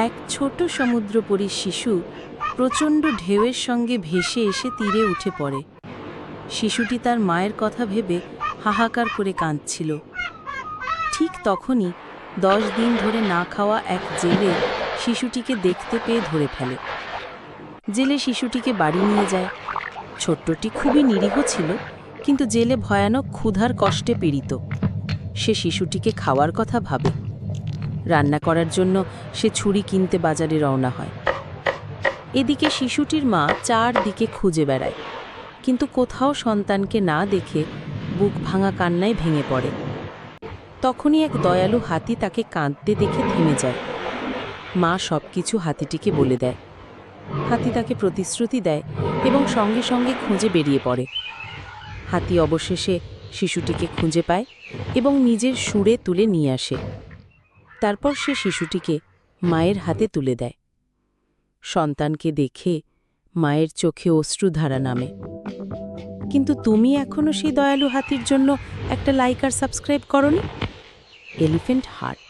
এক ছোট সমুদ্রপরী শিশু প্রচণ্ড ঢেউয়ের সঙ্গে ভেসে এসে তীরে উঠে পড়ে। শিশুটি তার মায়ের কথা ভেবে হাহাকার করে কাঁদছিল। ঠিক তখনই 10 দিন ধরে না খাওয়া এক জেলে শিশুটিকে দেখতে পেয়ে ধরে ফেলে। জেলে শিশুটিকে বাড়ি নিয়ে যায়। ছোট্টটি খুবই নিরীহ ছিল, কিন্তু জেলে ভয়ানক ক্ষুধার কষ্টে পীড়িত। সে শিশুটিকে খাওয়ার কথা ভাবে। রান্না করার জন্য সে ছুরি কিনতে বাজারে রওনা হয়। এদিকে শিশুটির মা চারদিকে খুঁজে বেড়ায়, কিন্তু কোথাও সন্তানকে না দেখে বুক ভাঙা কান্নায় ভেঙে পড়ে। তখনই এক দয়ালু হাতি তাকে কাঁদতে দেখে থেমে যায়। মা সবকিছু হাতিটিকে বলে দেয়। হাতি তাকে প্রতিশ্রুতি দেয় এবং সঙ্গে সঙ্গে খুঁজে বেরিয়ে পড়ে। হাতি অবশেষে শিশুটিকে খুঁজে পায় এবং নিজের সুরে তুলে নিয়ে আসে। তারপর সে শিশুটিকে মায়ের হাতে তুলে দেয়। সন্তানকে দেখে মায়ের চোখে অশ্রুধারা নামে। কিন্তু তুমি এখনো সেই দয়ালু হাতির জন্য একটা লাইক আর সাবস্ক্রাইব করনি। Elephant heart.